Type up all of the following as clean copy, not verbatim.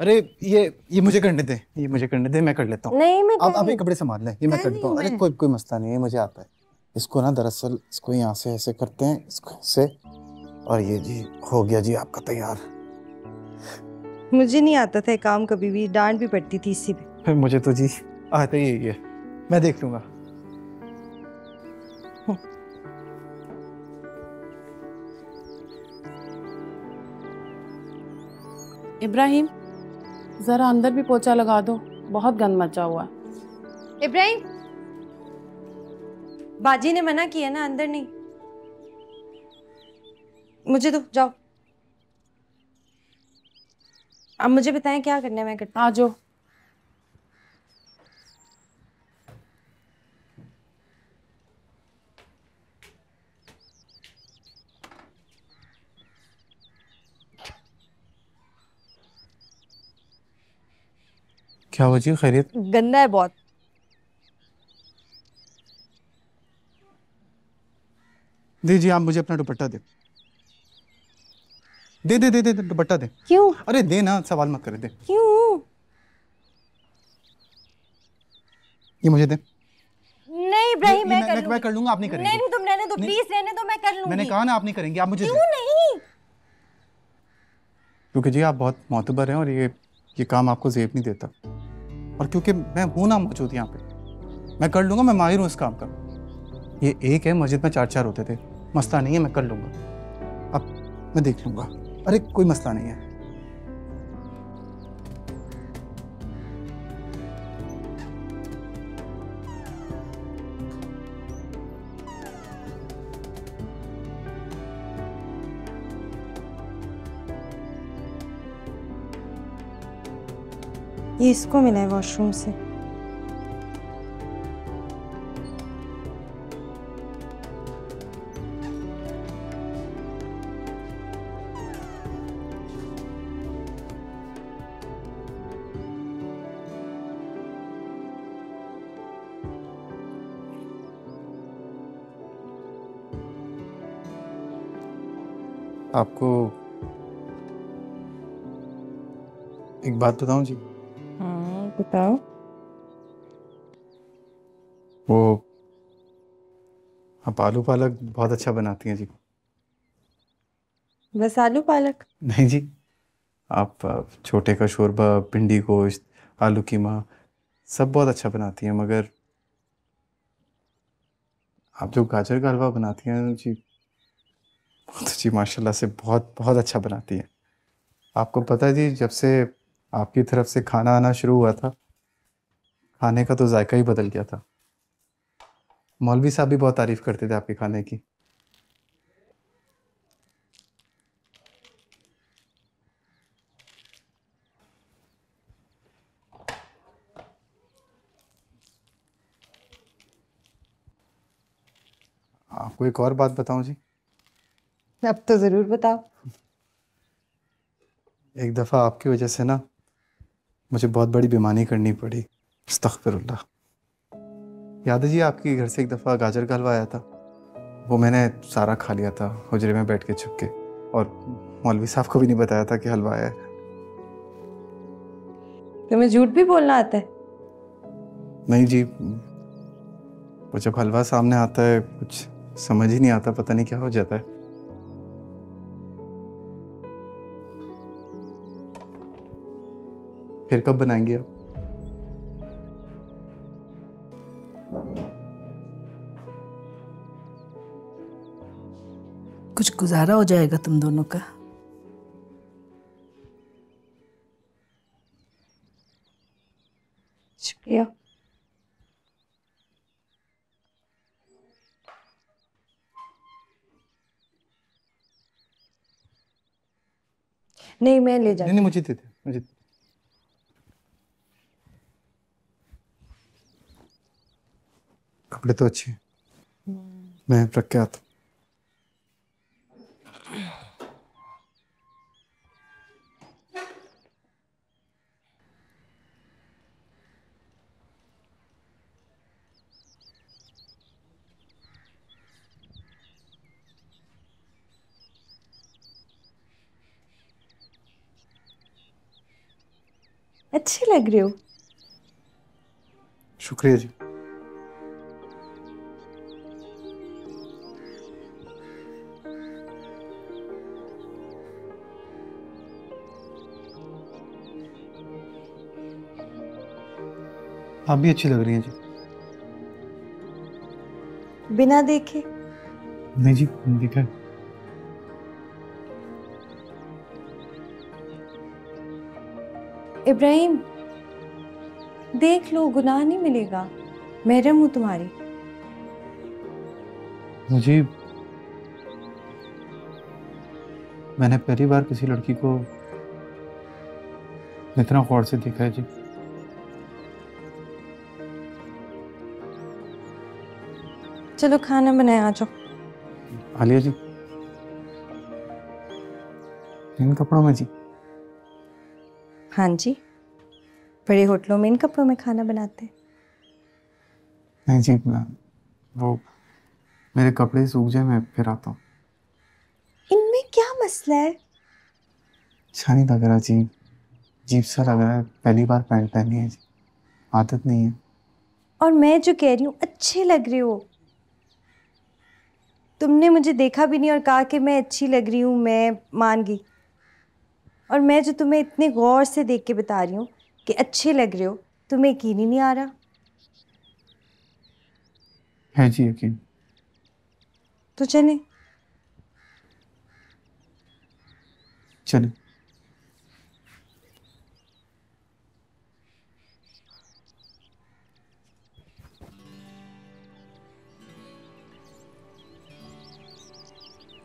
अरे ये मुझे करने दे, ये मुझे करने दे, मैं कर लेता हूँ। नहीं मैं अब ये कपड़े संभाल ले, ये मैं कर देता हूँ। अरे कोई कोई मसला नहीं है, मुझे आता है। इसको ना दरअसल इसको यहाँ से ऐसे करते हैं, इसको ऐसे, और ये जी हो गया जी आपका तैयार। मुझे नहीं आता था काम, कभी भी डांट भी पड़ती थी इसी पे। फिर मुझे तो जी आता ही है, मैं देख लूंगा। इब्राहिम, जरा अंदर भी पोछा लगा दो, बहुत गंद मचा हुआ है। इब्राहिम, बाजी ने मना किया ना, अंदर नहीं। मुझे तो जाओ। अब मुझे बताएं क्या करना है, मैं करती हूँ। आ जाओ। क्या हुआ जी, खैरियत? गंदा है बहुत। दीजिए आप मुझे अपना दुपट्टा दे, दे दे दे दे दुपट्टा दे। क्यों? अरे दे ना, सवाल मत करे, दे। क्यों? ये मुझे दे। नहीं इब्राहिम, मैं कर मैं लूंगी। कर लूंगा, आप नहीं नहीं करेंगे। नहीं, तुम रहने दो नहीं, प्लीज, रहने दो, मैं कर लूंगी। मैंने कहा ना आप नहीं करेंगे, आप मुझे क्यों दे। नहीं? क्योंकि जी आप बहुत मोतबर हैं और ये काम आपको जेब नहीं देता, और क्योंकि मैं हूं ना मौजूद यहाँ पे, मैं कर लूंगा, मैं माहिर हूँ इस काम का। ये एक है, मस्जिद में चार चार होते थे, मसला नहीं है, मैं कर लूंगा। अब मैं देख लूंगा, अरे कोई मसला नहीं है। ये इसको मिला है वॉशरूम से। आपको एक बात बताऊं जी? हाँ बताओ। वो आप आलू पालक बहुत अच्छा बनाती हैं जी। बस आलू पालक? नहीं जी, आप छोटे का शोरबा, भिंडी गोश्त, आलू कीमा, सब बहुत अच्छा बनाती हैं, मगर आप जो गाजर का हलवा बनाती हैं जी, वो तो जी माशाल्लाह से बहुत बहुत अच्छा बनाती हैं। आपको पता है जी, जब से आपकी तरफ से खाना आना शुरू हुआ था, खाने का तो जायका ही बदल गया था। मौलवी साहब भी बहुत तारीफ करते थे आपके खाने की। आपको एक और बात बताऊं जी? अब तो जरूर बताओ। एक दफ़ा आपकी वजह से ना मुझे बहुत बड़ी बेईमानी करनी पड़ी। अस्तगफिरुल्लाह। याद है जी, आपके घर से एक दफ़ा गाजर का हलवा आया था, वो मैंने सारा खा लिया था हुजरे में बैठ के छुप के, और मौलवी साहब को भी नहीं बताया था कि हलवा आया है। तुम्हें झूठ भी बोलना आता है? नहीं जी, वो जब हलवा सामने आता है कुछ समझ ही नहीं आता, पता नहीं क्या हो जाता है। फिर कब बनाएंगे आप? कुछ गुजारा हो जाएगा तुम दोनों का। शुक्रिया। नहीं मैं ले नहीं जाती नहीं, हूँ। मुझे दे दे, मुझे। कपड़े तो अच्छे हैं, मैं रख के आता हूँ। अच्छे लग रहे हो। शुक्रिया जी। आप भी अच्छी लग रही हैं जी। बिना देखे। नहीं जी, देखा है। इब्राहिम, देख लो, गुनाह नहीं मिलेगा। महरम हूँ तुम्हारी। मुझे मैंने पहली बार किसी लड़की को इतना गौर से देखा है जी। चलो खाना बनाए, आ जाओ। आलिया जी, इन कपड़ों में जी? हाँ जी, बड़े होटलों में इन कपड़ों में खाना बनाते हैं। नहीं जी, वो मेरे कपड़े सूख जाए मैं फिर आता हूँ। इनमें क्या मसला है? अच्छा नहीं लग रहा जी, अजीब सा लग रहा है। पहली बार पैंट पहनी है जी, आदत नहीं है। और मैं जो कह रही हूँ, अच्छे लग रहे हो। तुमने मुझे देखा भी नहीं और कहा कि मैं अच्छी लग रही हूँ, मैं मान गई। और मैं जो तुम्हें इतने गौर से देख के बता रही हूँ कि अच्छे लग रहे हो, तुम्हें यकीन ही नहीं आ रहा। है जी यकीन। तो चले। चलो।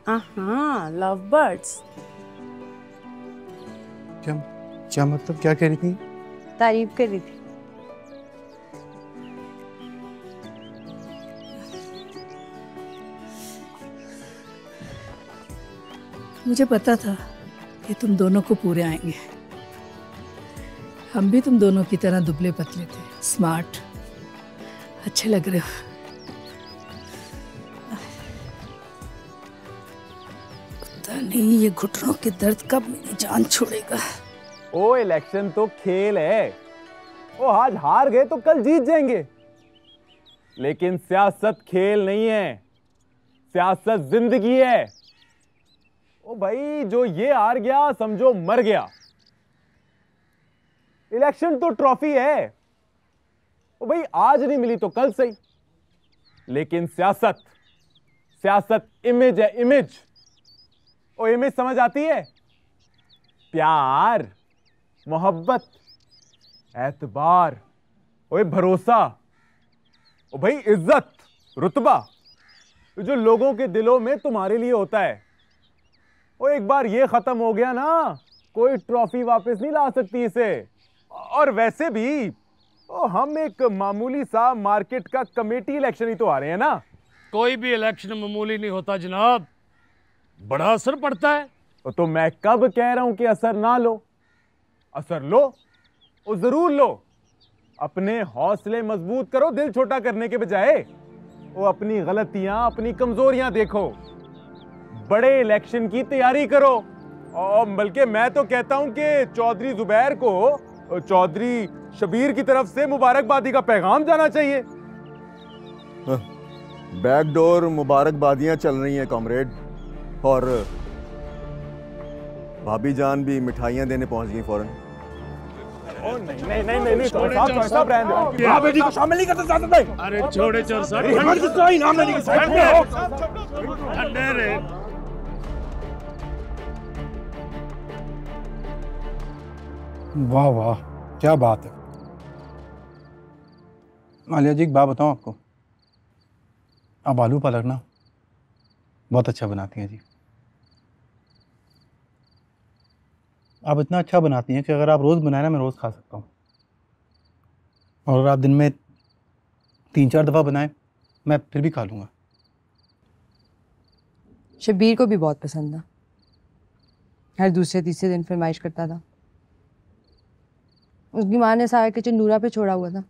हाँ, लव बर्ड्स। क्या क्या मतलब, क्या कह रही थी? तारीफ कर रही थी। मुझे पता था कि तुम दोनों को पूरे आएंगे। हम भी तुम दोनों की तरह दुबले पतले थे, स्मार्ट, अच्छे लग रहे हो। पता नहीं ये घुटनों के दर्द कब मेरी जान छोड़ेगा। ओ इलेक्शन तो खेल है। ओ आज हार गए तो कल जीत जाएंगे। लेकिन सियासत खेल नहीं है, सियासत जिंदगी है। ओ भाई, जो ये हार गया समझो मर गया। इलेक्शन तो ट्रॉफी है। ओ भाई, आज नहीं मिली तो कल सही। लेकिन सियासत, सियासत इमेज है, इमेज। ओ इमेज समझ आती है? प्यार, मोहब्बत, एतबार, ओए भरोसा, ओ भाई इज्जत, रुतबा, जो लोगों के दिलों में तुम्हारे लिए होता है। ओ एक बार ये खत्म हो गया ना, कोई ट्रॉफी वापस नहीं ला सकती इसे। और वैसे भी ओ हम एक मामूली सा मार्केट का कमेटी इलेक्शन ही तो आ रहे हैं ना। कोई भी इलेक्शन मामूली नहीं होता जनाब, बड़ा असर पड़ता है। तो मैं कब कह रहा हूं कि असर ना लो? असर लो, ओ जरूर लो। अपने हौसले मजबूत करो, दिल छोटा करने के बजाय। वो अपनी गलतियां, अपनी कमजोरियां देखो। बड़े इलेक्शन की तैयारी करो। और बल्कि मैं तो कहता हूं कि चौधरी जुबैर को चौधरी शबीर की तरफ से मुबारकबादी का पैगाम जाना चाहिए। बैकडोर मुबारकबादियां चल रही हैं कॉमरेड, और भाभी जान भी मिठाइयां देने पहुंच गई फौरन। नहीं नहीं नहीं, साहब रहने हाँ, बेटी को शामिल नहीं करते चाहते थे। अरे छोड़े चल सर, ठंडे रहे। वाह वाह, क्या बात है। आलिया जी, एक बात बताऊं आपको, आप आलू पालक ना बहुत अच्छा बनाती हैं जी। आप इतना अच्छा बनाती हैं कि अगर आप रोज़ बनाए ना, मैं रोज़ खा सकता हूँ। और अगर आप दिन में 3-4 दफ़ा बनाएं, मैं फिर भी खा लूँगा। शब्बीर को भी बहुत पसंद था, हर दूसरे तीसरे दिन फरमाइश करता था। उसकी माँ ने सारा किचन नूरा पे छोड़ा हुआ था,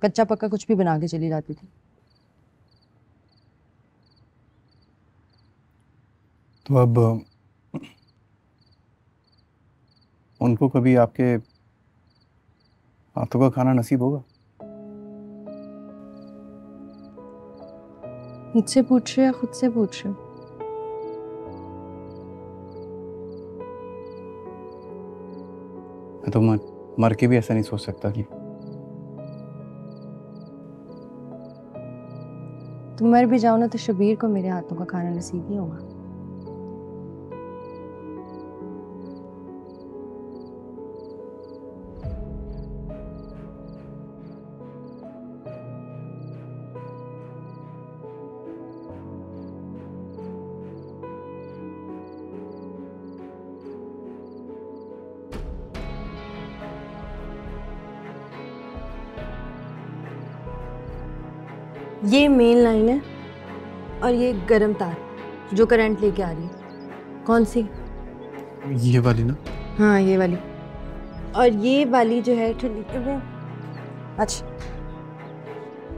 कच्चा पक्का कुछ भी बना के चली जाती थी। तो अब उनको कभी आपके हाथों का खाना नसीब होगा? मुझसे पूछ रहे हो या खुद से पूछ रहे हो? मैं तो मर के भी ऐसा नहीं सोच सकता कि तुम मर भी जाओ ना तो शबीर को मेरे हाथों का खाना नसीब नहीं होगा। ये मेन लाइन है और ये गर्म तार जो करंट लेके आ रही है। कौन सी? ये वाली ना? हाँ ये वाली। और ये वाली जो है ठंडी, अच्छा,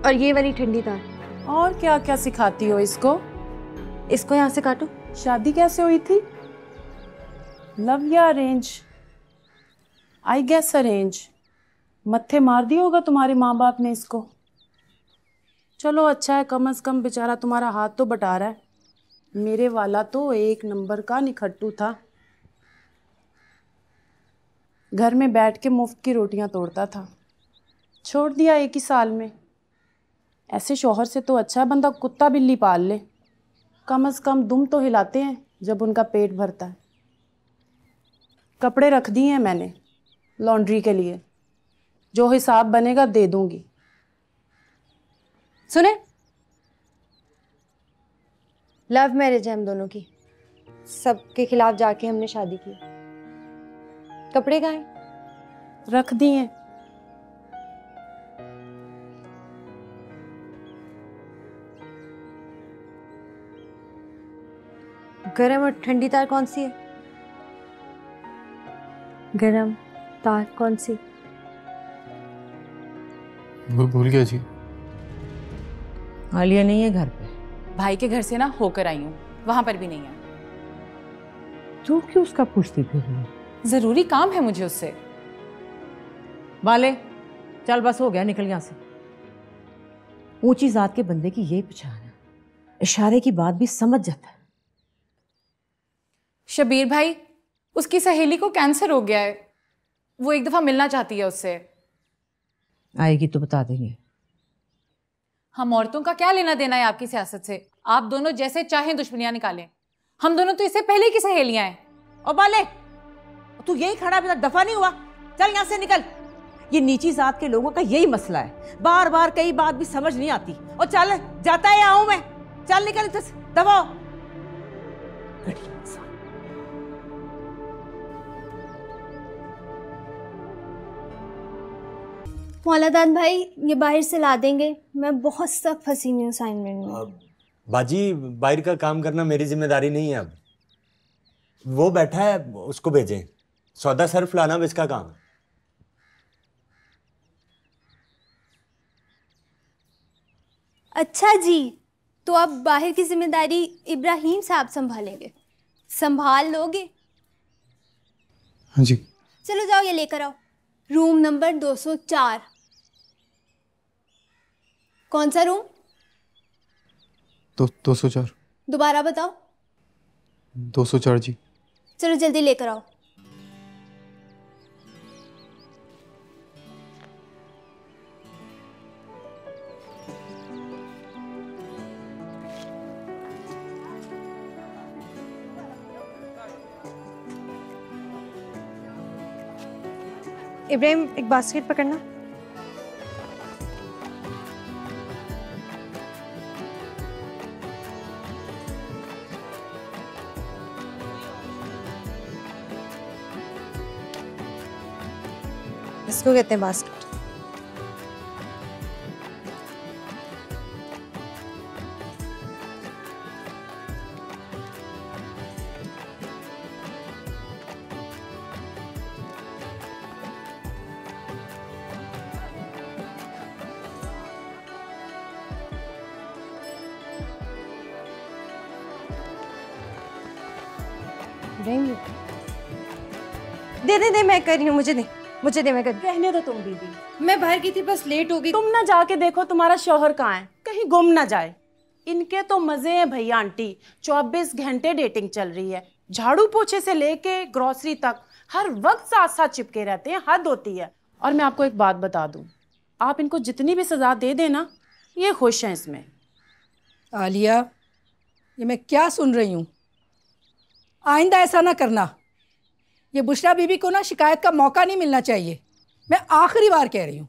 और ये वाली ठंडी तार। और क्या क्या सिखाती हो इसको? इसको यहाँ से काटो। शादी कैसे हुई थी? लव या अरेंज? I guess arrange. मत्थे मार दिया होगा तुम्हारे माँ बाप ने इसको। चलो अच्छा है, कम से कम बेचारा तुम्हारा हाथ तो बटा रहा है। मेरे वाला तो एक नंबर का निखट्टू था। घर में बैठ के मुफ्त की रोटियां तोड़ता था, छोड़ दिया 1 ही साल में। ऐसे शौहर से तो अच्छा है बंदा कुत्ता बिल्ली पाल ले, कम से कम दुम तो हिलाते हैं जब उनका पेट भरता है। कपड़े रख दिए हैं मैंने लॉन्ड्री के लिए, जो हिसाब बनेगा दे दूंगी। सुने, लव मैरिज है हम दोनों की, सबके खिलाफ जाके हमने शादी की। कपड़े कहाँ हैं? रख दिए। गरम और ठंडी तार कौन सी है? गरम तार कौन सी? भूल गया जी। आलिया नहीं है घर पे। भाई के घर से ना होकर आई हूँ, वहां पर भी नहीं है। तू क्यों उसका पूछती फिर रही है? जरूरी काम है मुझे उससे। बाले चल बस हो गया, निकल यहाँ से। ऊंची जात के बंदे की यही पहचान है, इशारे की बात भी समझ जाता है। शबीर भाई, उसकी सहेली को कैंसर हो गया है, वो एक दफा मिलना चाहती है उससे। आएगी तो बता देंगे। हम औरतों का क्या लेना देना है आपकी सियासत से? आप दोनों जैसे चाहें दुश्मनियां निकालें, हम दोनों तो इससे पहले की सहेलियां हैं। और बाले तू यही खड़ा अभी तक दफा नहीं हुआ? चल यहाँ से निकल। ये नीची जात के लोगों का यही मसला है, बार बार कई बात भी समझ नहीं आती। और चल जाता है आऊं मैं, चल निकल इधर से, दबा। मौलादान भाई ये बाहर से ला देंगे, मैं बहुत सख्त फंसी हुई हूँ असाइनमेंट में। बाजी बाहर का काम करना मेरी जिम्मेदारी नहीं है। अब वो बैठा है, उसको भेजें। सौदा सर्फ लाना अब इसका काम है। अच्छा जी, तो अब बाहर की जिम्मेदारी इब्राहिम साहब संभालेंगे, संभाल लोगे? हाँ जी। चलो जाओ, ये लेकर आओ, रूम नंबर 204। कौन सा रूम? 204। दोबारा बताओ। 204 जी। चलो जल्दी लेकर आओ। इब्राहिम एक बास्केट पकड़ना। इसको कहते हैं बास्केट। दे दे दे, मैं कर रही हूँ, मुझे दे। मुझे दे, मैं कर। रहने दो तुम बीबी। मैं बाहर की थी, बस लेट हो गई। तुम ना जाके देखो तुम्हारा शौहर कहाँ है, कहीं गुम ना जाए। इनके तो मजे हैं भैया आंटी, 24 घंटे डेटिंग चल रही है। झाड़ू पोछे से लेके ग्रोसरी तक हर वक्त साथ साथ चिपके रहते हैं, हद होती है। और मैं आपको एक बात बता दूं, आप इनको जितनी भी सजा दे देना, ये खुश हैं इसमें। आलिया, ये मैं क्या सुन रही हूँ? आइंदा ऐसा ना करना। ये बुशरा बीबी को ना शिकायत का मौका नहीं मिलना चाहिए। मैं आखिरी बार कह रही हूँ।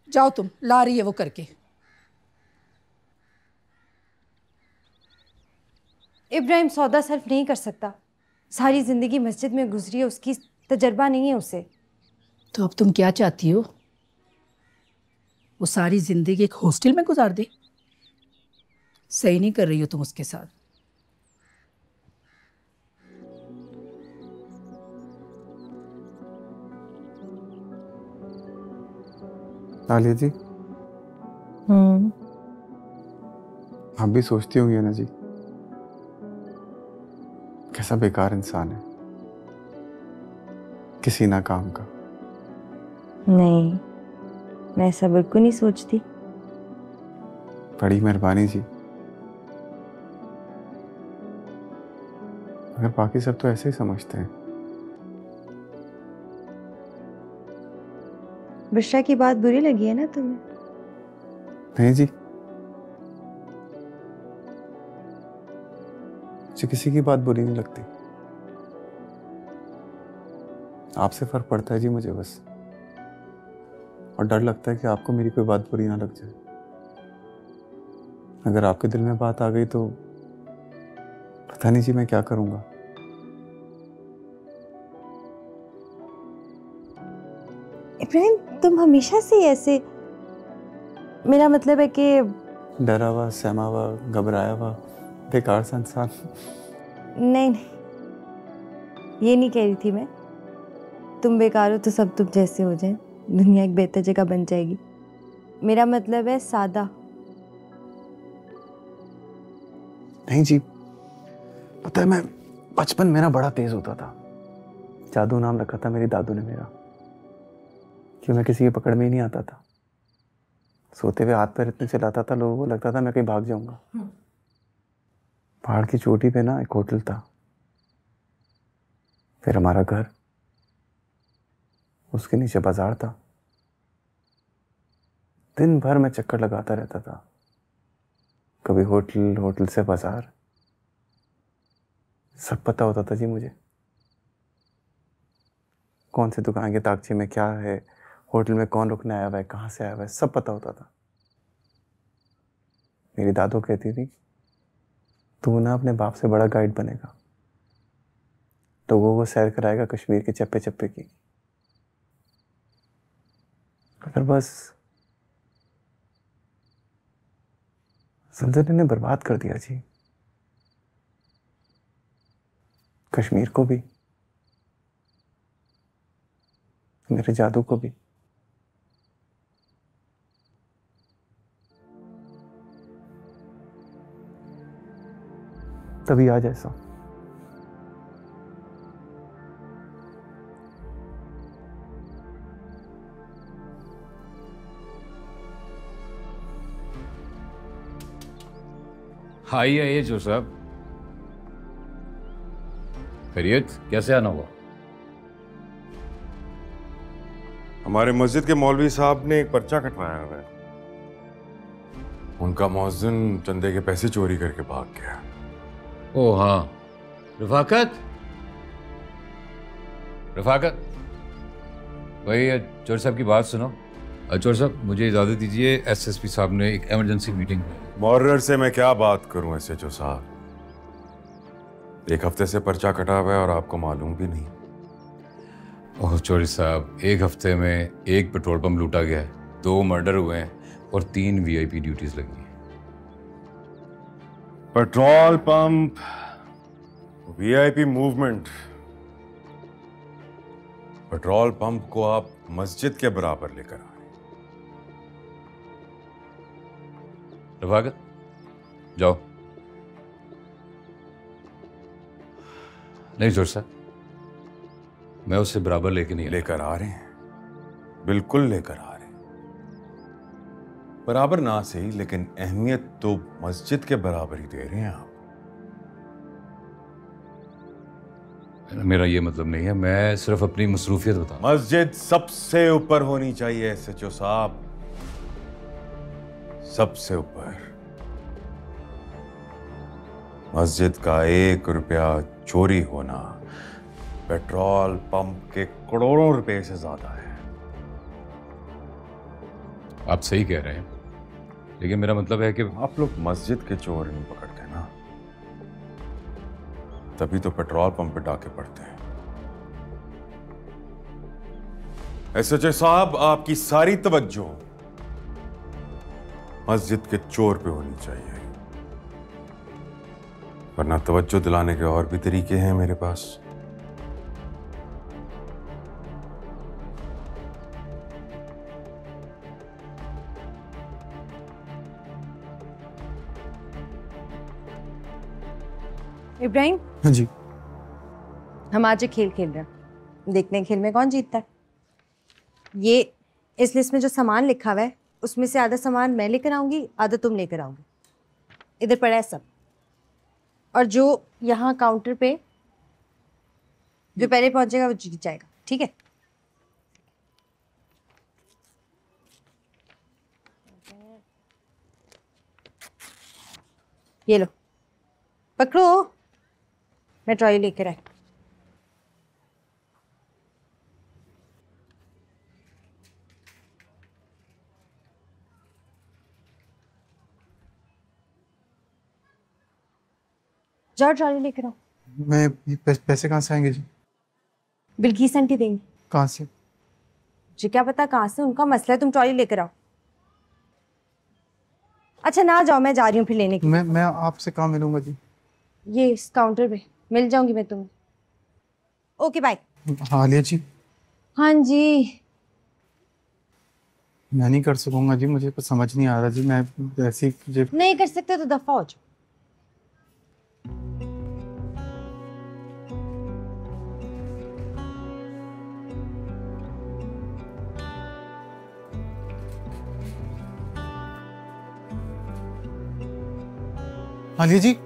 जाओ तुम, ला रही है वो करके। इब्राहिम सौदा सर्फ नहीं कर सकता। सारी ज़िंदगी मस्जिद में गुजरी है, उसकी तजर्बा नहीं है उसे। तो अब तुम क्या चाहती हो? वो सारी ज़िंदगी एक हॉस्टल में गुजार दे? सही नहीं कर रही हो तुम उसके साथ। आलिया जी, आप भी सोचती होंगी ना जी, कैसा बेकार इंसान है, किसी ना काम का। नहीं, मैं ऐसा बिल्कुल नहीं सोचती। बड़ी मेहरबानी जी। मगर बाकी सब तो ऐसे ही समझते हैं। बुशरा की बात बुरी लगी है ना तुम्हें? नहीं जी, मुझे किसी की बात बुरी नहीं लगती। आपसे फर्क पड़ता है जी मुझे बस, और डर लगता है कि आपको मेरी कोई बात बुरी ना लग जाए। अगर आपके दिल में बात आ गई तो पता नहीं जी मैं क्या करूंगा। इब्राहिम, तुम हमेशा से ऐसे, मेरा मतलब है कि डरा हुआ, सहमा हुआ, घबराया हुआ, बेकार सा इंसान। नहीं, ये नहीं कह रही थी मैं। तुम बेकार हो तो सब तुम जैसे हो जाए, दुनिया एक बेहतर जगह बन जाएगी। मेरा मतलब है सादा। नहीं जी, पता है मैं बचपन में ना बड़ा तेज होता था। जादू नाम रखा था मेरी दादू ने मेरा, कि मैं किसी की पकड़ में ही नहीं आता था। सोते हुए हाथ पैर इतने चलाता था, लोगों को लगता था मैं कहीं भाग जाऊंगा। पहाड़ की चोटी पे ना एक होटल था, फिर हमारा घर, उसके नीचे बाजार था। दिन भर मैं चक्कर लगाता रहता था, कभी होटल, होटल से बाजार। सब पता होता था जी मुझे, कौन सी दुकान के ताकचे में क्या है, होटल में कौन रुकने आया हुआ है, कहाँ से आया हुआ है, सब पता होता था। मेरी दादू कहती थी, तू ना अपने बाप से बड़ा गाइड बनेगा, लोगों को सैर कराएगा कश्मीर के चप्पे चप्पे की। अगर बस ज़ल्ज़ले ने बर्बाद कर दिया जी, कश्मीर को भी, मेरे जादू को भी। तभी आज ऐसा। आइए जो साहब, खैरियत? कैसे आना हुआ? हमारे मस्जिद के मौलवी साहब ने एक पर्चा कटवाया हुआ है। उनका मौज़िन चंदे के पैसे चोरी करके भाग गया। ओ हाँ, रफाकत, रफाकत भाई, चोर साहब की बात सुनो। चोर साहब, मुझे इजाज़त दीजिए, एसएसपी साहब ने एक इमरजेंसी मीटिंग। मॉर्नर से मैं क्या बात करूं एसएचओ साहब, एक हफ्ते से पर्चा कटा हुआ है और आपको मालूम भी नहीं। ओह चौधरी साहब, एक हफ्ते में एक पेट्रोल पंप लूटा गया है, 2 मर्डर हुए हैं और 3 वीआईपी ड्यूटीज लगी हैं। Petrol pump, VIP movement. Petrol pump को आप मस्जिद के बराबर लेकर आए। रफाकत, जाओ। नहीं जोर साहब, मैं उससे बराबर लेके नहीं लेकर आ रहे हैं, बिल्कुल लेकर आ रहे हैं। बराबर ना सही, लेकिन अहमियत तो मस्जिद के बराबर ही दे रहे हैं आप। मेरा ये मतलब नहीं है, मैं सिर्फ अपनी मसरूफियत बता। मस्जिद सबसे ऊपर होनी चाहिए SHO साहब, सबसे ऊपर। मस्जिद का 1 रुपया चोरी होना पेट्रोल पंप के करोड़ों रुपए से ज्यादा है। आप सही कह रहे हैं, लेकिन मेरा मतलब है कि आप लोग मस्जिद के चोर नहीं पकड़ते ना, तभी तो पेट्रोल पंप पे डाके पड़ते हैं। SHO साहब, आपकी सारी तवज्जो मस्जिद के चोर पे होनी चाहिए, वरना तवज्जो दिलाने के और भी तरीके हैं मेरे पास। इब्राहिम। हाँ जी। हम आज एक खेल खेल रहे हैं, देखते हैं खेल में कौन जीतता है। ये इस लिस्ट में जो सामान लिखा हुआ है उसमें से आधा सामान मैं लेकर आऊंगी, आधा तुम लेकर आओगे। इधर पड़ा है सब, और जो यहाँ काउंटर पे जो पहले पहुंचेगा वो जीत जाएगा, ठीक है? ये लो, पकड़ो, मैं ट्रॉली लेकर आई। जाओ ट्रॉली लेकर आओ। मैं पैसे कहाँ से आएंगे जी? बिल्किस आंटी देंगी। कहाँ से? जी क्या पता कहाँ से, उनका मसला है, तुम ट्रॉली लेकर आओ। अच्छा ना जाओ, मैं जा रही हूँ फिर लेने के। मैं आपसे कहाँ मिलूंगा जी? ये इस काउंटर पे मिल जाऊंगी मैं तुम्हें। Okay bye. हाँ आलिया जी। हाँ जी। मैं नहीं कर सकूंगा जी, मुझे कुछ समझ नहीं आ रहा जी। मैं ऐसी नहीं कर सकते तो दफा हो जाओ। Alia ji.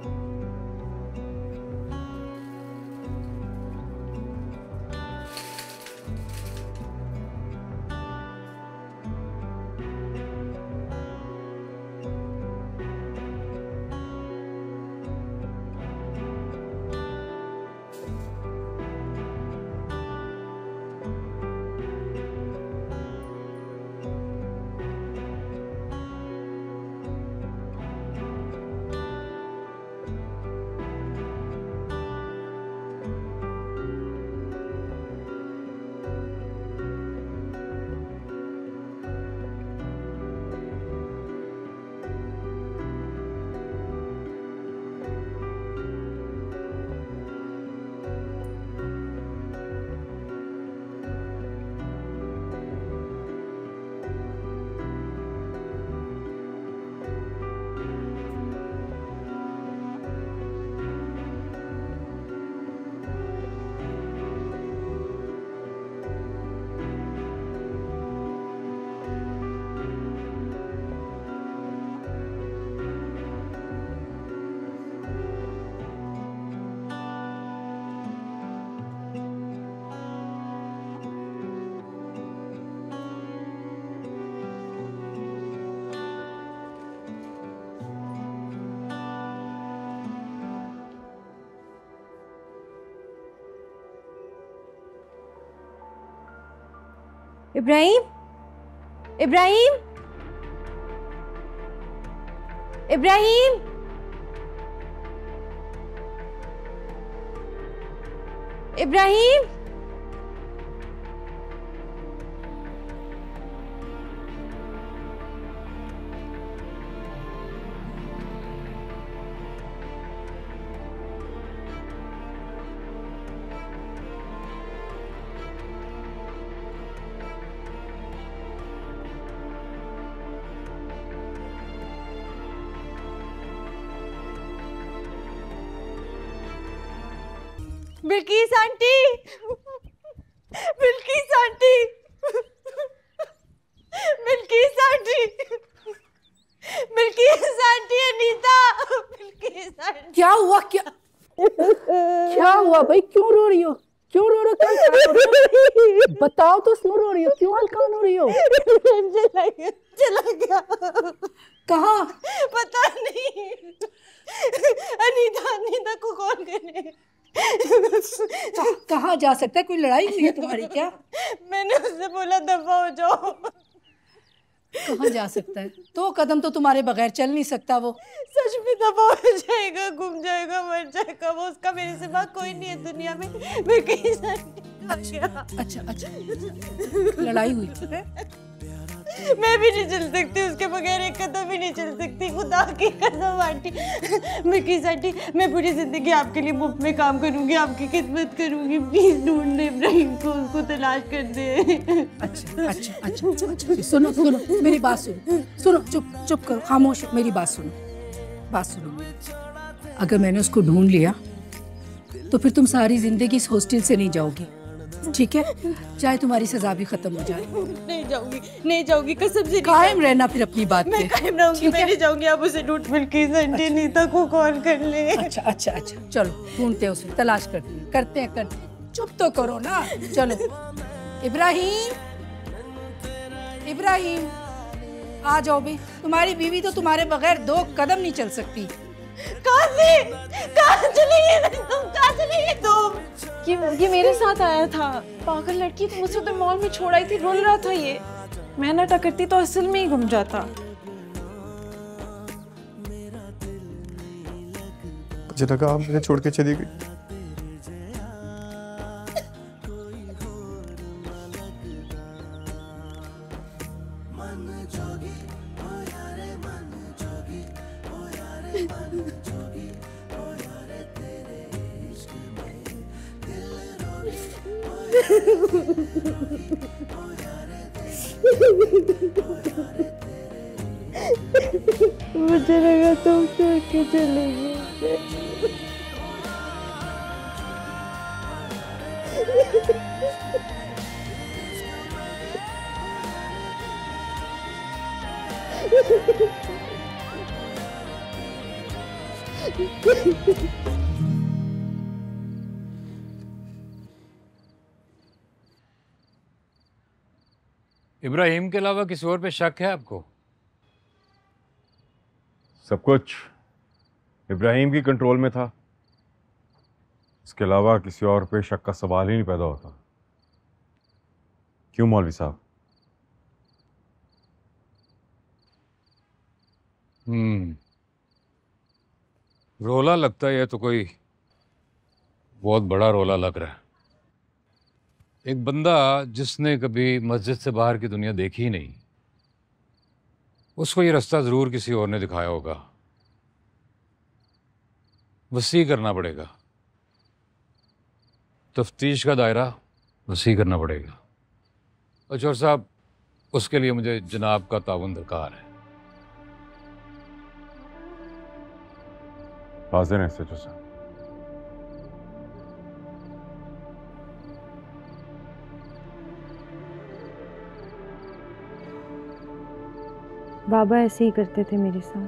Ibrahim, Ibrahim, Ibrahim, Ibrahim. Bilkis aunty, Bilkis aunty, Bilkis aunty, Bilkis aunty, Anita, Bilkis aunty. क्या हुआ? क्या हुआ भाई? क्यों रो रही हो? क्यों रो रही हो? बताओ तो, क्यों रो रही हो? क्यों हल्कान हो रही हो? चला गया। कहाँ? पता नहीं। अनीता को कॉल करे। कहाँ जा सकता है? कोई लड़ाई हुई है तुम्हारी क्या? मैंने उससे बोला दफा हो जाओ। कहाँ जा सकता है? 2 कदम तो तुम्हारे बगैर चल नहीं सकता वो। सच में दफा हो जाएगा, घूम जाएगा, मर जाएगा वो। उसका मेरे सिवा कोई नहीं है दुनिया में। मैं कहीं अच्छा लड़ाई हुई है? मैं भी नहीं चल सकती उसके बगैर, एक कदम भी नहीं चल सकती, खुदा की कसम आंटी। बिल्किस आंटी, मैं पूरी जिंदगी आपके लिए मुफ्त में काम करूंगी, आपकी खिदमत करूंगी। प्लीज ढूंढ दे इब्राहिम को, उसको तलाश कर दे। अच्छा सुनो मेरी बात सुनो। चुप करो, खामोश। मेरी बात सुनो। अगर मैंने उसको ढूंढ लिया तो फिर तुम सारी जिंदगी इस हॉस्टल से नहीं जाओगी, ठीक है? चाहे तुम्हारी सजा भी खत्म हो जाए। नहीं जाऊंगी कसम से। कायम रहना फिर अपनी बात पे। मैं कायम रहूंगी, मैं नहीं जाऊंगी। आप उसे ढूंढ, बिल्किस आंटी अनीता को कॉल कर ले। अच्छा चलो ढूंढते हैं उसे, तलाश करते हैं। चुप तो करो ना। चलो इब्राहिम आ जाओ भाई। तुम्हारी बीवी तो तुम्हारे बगैर 2 कदम नहीं चल सकती। कहाँ चली गई तुम? ये मेरे साथ आया था। पागल लड़की थी, मुझसे तो मॉल में छोड़ आई थी। रोल रहा था ये। मैं ना टकरती तो असल में ही घूम जाता। मुझे लगा आप मुझे छोड़ के चली गई। मुझे लगा तुम छोड़ के चले गए। इब्राहिम के अलावा किसी और पे शक है आपको? सब कुछ इब्राहिम की कंट्रोल में था। इसके अलावा किसी और पे शक का सवाल ही नहीं पैदा होता। क्यों मौलवी साहब? रोला लगता है, ये तो कोई बहुत बड़ा रोला लग रहा है। एक बंदा जिसने कभी मस्जिद से बाहर की दुनिया देखी ही नहीं, उसको ये रास्ता जरूर किसी और ने दिखाया होगा। वसी करना पड़ेगा, तफ्तीश का दायरा वसी करना पड़ेगा। और चौर साहब, उसके लिए मुझे जनाब का ताउन दरकार है। हाजिर हैं सचो साहब। बाबा ऐसे ही करते थे मेरे साथ।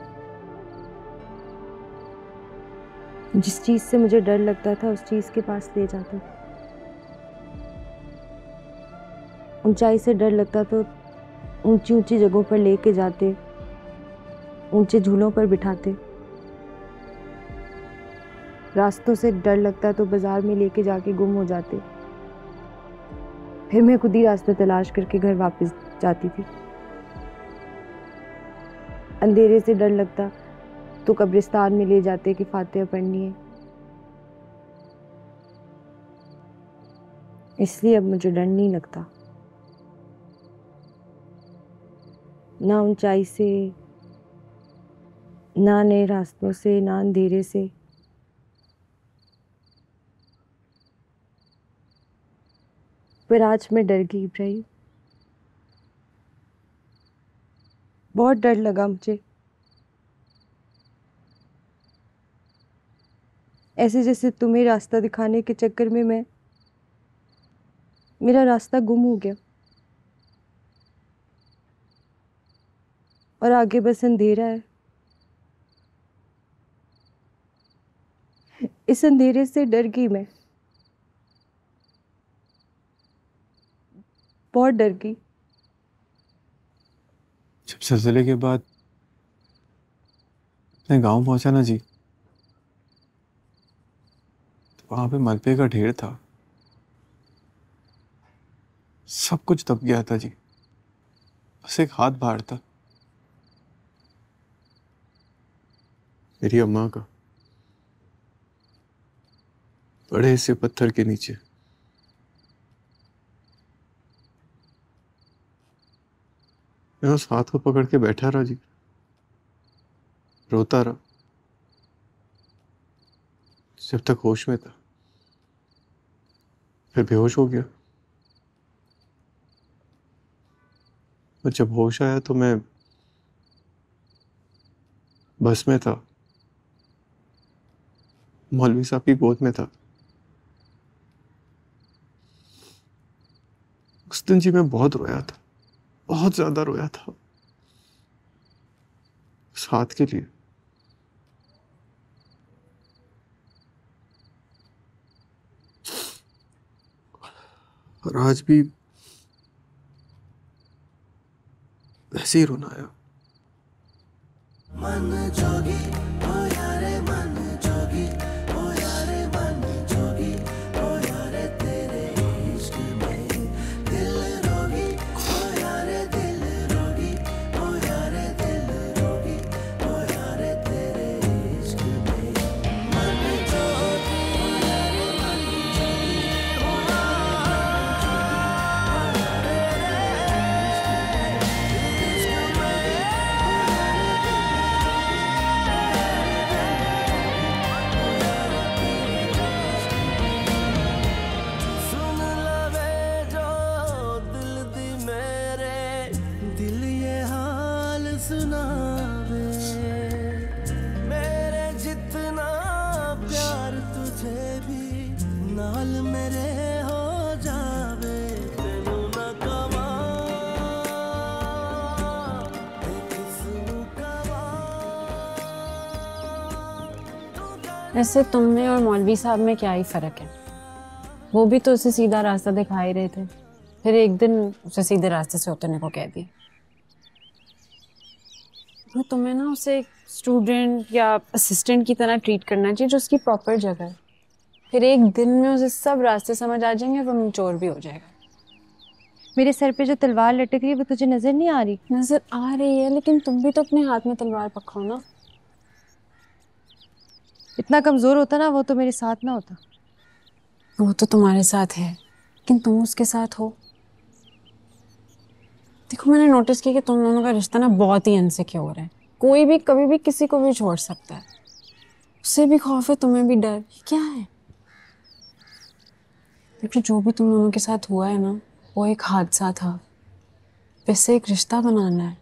जिस चीज से मुझे डर लगता था उस चीज के पास ले जाते। ऊंचाई से डर लगता तो ऊंची ऊंची जगहों पर लेके जाते, ऊंचे झूलों पर बिठाते। रास्तों से डर लगता तो बाजार में लेके जाके गुम हो जाते। फिर मैं खुद ही रास्ते तलाश करके घर वापस जाती थी। अंधेरे से डर लगता तो कब्रिस्तान में ले जाते कि फातिहा पढ़नी है। इसलिए अब मुझे डर नहीं लगता, ना ऊंचाई से, ना नए रास्तों से, ना अंधेरे से। पर आज मैं डर गई इब्राहिम, बहुत डर लगा मुझे। ऐसे जैसे तुम्हें रास्ता दिखाने के चक्कर में मेरा रास्ता गुम हो गया और आगे बस अंधेरा है। इस अंधेरे से डर गई मैं, बहुत डर गई। जब ज़लज़ले के बाद मैं गांव पहुंचा ना जी, तो वहां पे मलबे का ढेर था, सब कुछ दब गया था जी, बस एक हाथ बाहर था, मेरी अम्मा का, बड़े से पत्थर के नीचे। मैं उस हाथ को पकड़ के बैठा रहा जी, रोता रहा जब तक होश में था, फिर बेहोश हो गया। और जब होश आया तो मैं बस में था, मौलवी साहब की गोद में था। उस दिन जी मैं बहुत रोया था, बहुत ज्यादा रोया था उस हाथ के लिए। और आज भी वैसे ही रोना आया। मन जोगी ओ यारे, मन जोगी ओ यारे, मन जोगी ओ यारे, तेरे इश्क में दिल रोगी ओ यारे, दिल रोगी ओ यारे, दिल रोगी ओ यारे, तेरे इश्क में मन जोगी ओ यारे, मन जोगी ओ सुन लवे जो दिल दी मेरे, दिल ये हाल सुनावे, मेरे जितना प्यार तुझे भी नाल मेरे हो जावे, तेनू ना कवा ते किसनू कवा। ऐसे तुम में और मौलवी साहब में क्या ही फर्क है? वो भी तो उसे सीधा रास्ता दिखा ही रहे थे, फिर एक दिन उसे सीधे रास्ते से उतरने को कह दिया। तो तुम्हें ना उसे एक स्टूडेंट या असिस्टेंट की तरह ट्रीट करना चाहिए, जो उसकी प्रॉपर जगह है। फिर एक दिन में उसे सब रास्ते समझ आ जाएंगे, वो मंचोर भी हो जाएगा। मेरे सर पे जो तलवार लटक रही है वो तुझे नजर नहीं आ रही? नजर आ रही है, लेकिन तुम भी तो अपने हाथ में तलवार पकड़ो ना। इतना कमजोर होता ना वो तो मेरे साथ ना होता। वो तो तुम्हारे साथ है, लेकिन तुम उसके साथ हो। देखो, मैंने नोटिस किया कि तुम दोनों का रिश्ता ना बहुत ही इनसिक्योर है। कोई भी कभी भी किसी को भी छोड़ सकता है। उससे भी खौफ है, तुम्हें भी डर। क्या है? देखो, जो भी तुम दोनों के साथ हुआ है ना, वो एक हादसा था। वैसे एक रिश्ता बनाना है,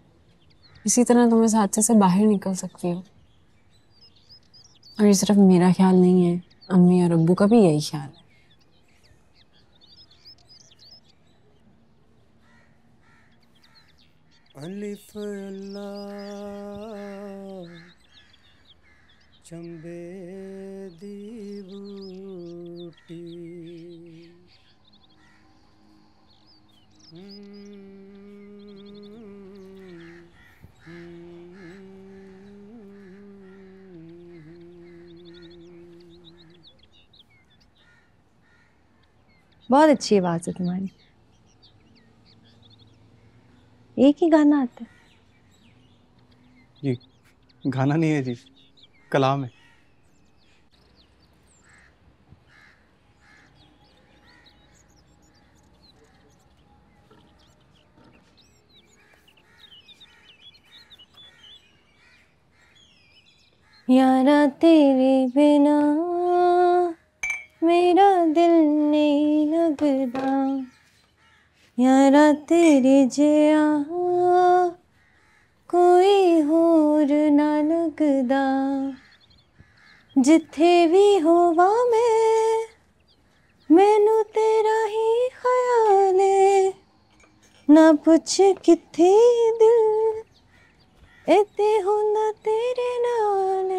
इसी तरह तुम इस हादसे से बाहर निकल सकती हो। और ये सिर्फ मेरा ख्याल नहीं है, अम्मी और अब्बू का भी यही ख्याल है। अलिफ अल्लाह चंबे दी बूटी, बहुत अच्छी आवाज है तुम्हारी। एक ही गाना आता है? ये गाना नहीं है जी, कलाम है। यारा तेरे बिना मेरा दिल नहीं लगदा, यारा तेरे जिया कोई होर ना लगदा, जिथे भी होवा मैनू तेरा ही ख्याल ना पुछ किथे दिल इते होंदा तेरे नाल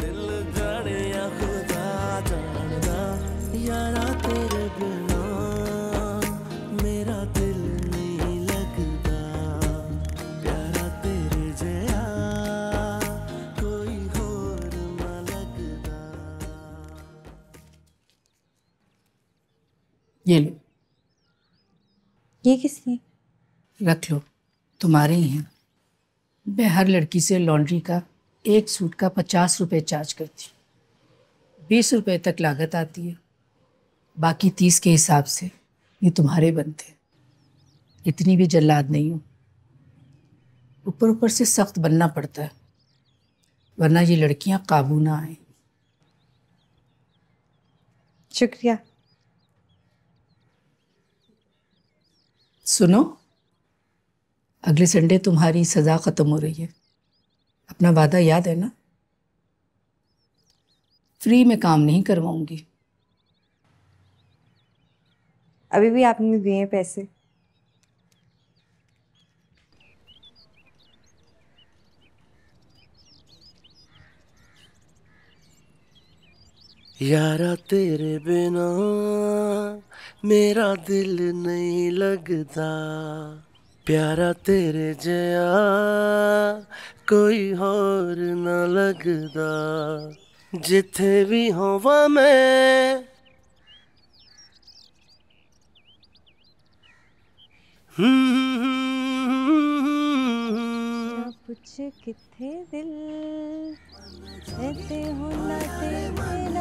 दिल जाने या खुदा जानदा यारा तेरे बिना मेरा दिल नहीं लगदा प्यारा तेरे जया कोई होर ना लगदा। ये लो, ये किस लिए? रख लो, तुम्हारे ही हैं। मैं हर लड़की से लॉन्ड्री का एक सूट का 50 रुपए चार्ज करती हूँ। 20 रुपए तक लागत आती है, बाकी 30 के हिसाब से ये तुम्हारे बनते हैं। इतनी भी जल्लाद नहीं हूँ, ऊपर ऊपर से सख्त बनना पड़ता है, वरना ये लड़कियां काबू ना आए। शुक्रिया। सुनो, अगले संडे तुम्हारी सजा खत्म हो रही है, अपना वादा याद है ना? फ्री में काम नहीं करवाऊंगी। अभी भी आपने दिए हैं पैसे? यारा तेरे बिना मेरा दिल नहीं लगदा प्यारा तेरे जया कोई होर ना लगदा जिथे भी होवा मैं पुछ किथे दिल इते होंदा तेरे नाल